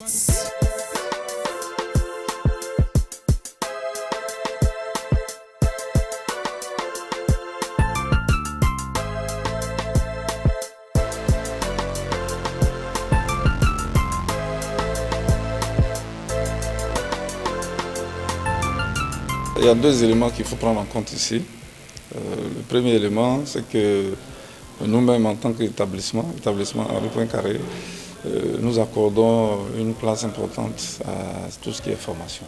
Il y a deux éléments qu'il faut prendre en compte ici. Le premier élément, c'est que nous-mêmes, en tant qu'établissement Henri Poincaré, nous accordons une place importante à tout ce qui est formation.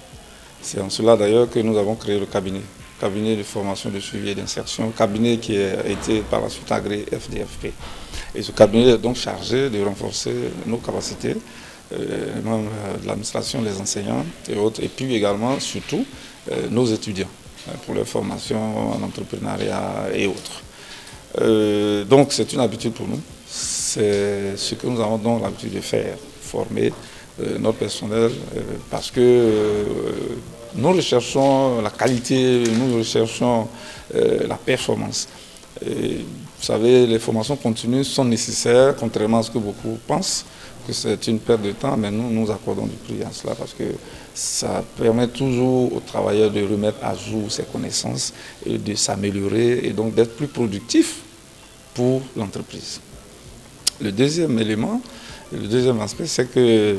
C'est en cela d'ailleurs que nous avons créé le cabinet de formation, de suivi et d'insertion, cabinet qui a été par la suite agréé FDFP. Et ce cabinet est donc chargé de renforcer nos capacités, les membres de l'administration, les enseignants et autres, et puis également, surtout, nos étudiants pour leur formation en entrepreneuriat et autres. Donc c'est une habitude pour nous, c'est ce que nous avons donc l'habitude de faire, former notre personnel parce que nous recherchons la qualité, nous recherchons la performance. Et, vous savez, les formations continues sont nécessaires, contrairement à ce que beaucoup pensent, que c'est une perte de temps, mais nous accordons du prix à cela parce que ça permet toujours aux travailleurs de remettre à jour ses connaissances et de s'améliorer et donc d'être plus productifs pour l'entreprise. Le deuxième élément, le deuxième aspect, c'est que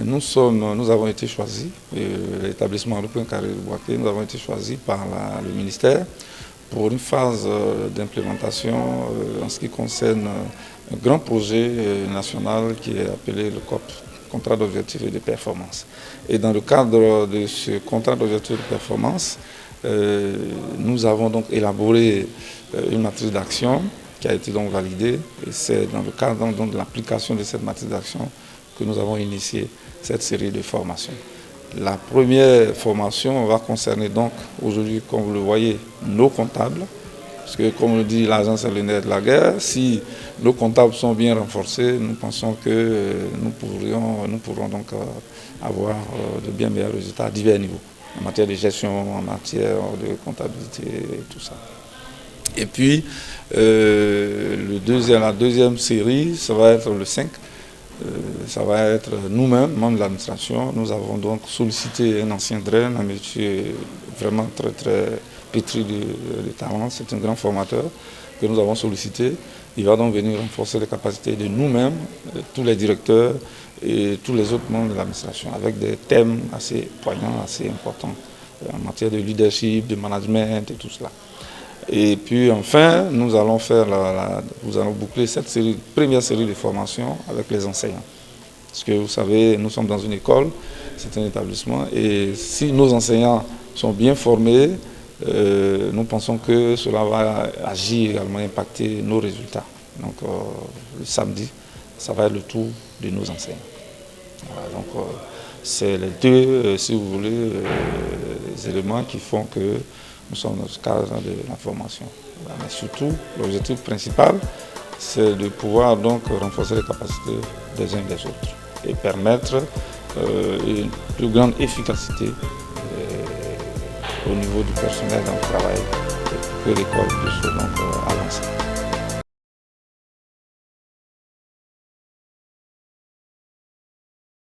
nous avons été choisis, l'établissement Henri Poincaré de Bouaké, nous avons été choisis par le ministère pour une phase d'implémentation en ce qui concerne un grand projet national qui est appelé le COP, Contrat d'objectifs et de performance. Et dans le cadre de ce contrat d'objectifs et de performance, nous avons donc élaboré une matrice d'action qui a été donc validée. Et c'est dans le cadre donc de l'application de cette matrice d'action que nous avons initié cette série de formations. La première formation va concerner donc aujourd'hui, comme vous le voyez, nos comptables. Parce que comme le dit l'agence est le nerf de la guerre, si nos comptables sont bien renforcés, nous pensons que nous pourrons donc avoir de bien meilleurs résultats à divers niveaux, en matière de gestion, en matière de comptabilité et tout ça. Et puis, la deuxième série, ça va être le 5. Ça va être nous-mêmes, membres de l'administration. Nous avons donc sollicité un ancien drain, un métier vraiment très pétri de talent. C'est un grand formateur que nous avons sollicité. Il va donc venir renforcer les capacités de nous-mêmes, tous les directeurs et tous les autres membres de l'administration, avec des thèmes assez poignants, assez importants en matière de leadership, de management et tout cela. Et puis enfin, nous allons boucler cette première série de formations avec les enseignants. Parce que vous savez, nous sommes dans une école, c'est un établissement, et si nos enseignants sont bien formés, nous pensons que cela va agir également, impacter nos résultats. Donc le samedi, ça va être le tour de nos enseignants. Voilà, donc c'est les deux, si vous voulez, les éléments qui font que nous sommes dans ce cadre de la formation. Voilà. Mais surtout, l'objectif principal, c'est de pouvoir donc renforcer les capacités des uns et des autres et permettre une plus grande efficacité au niveau du personnel dans le travail que l'école puisse donc avancer.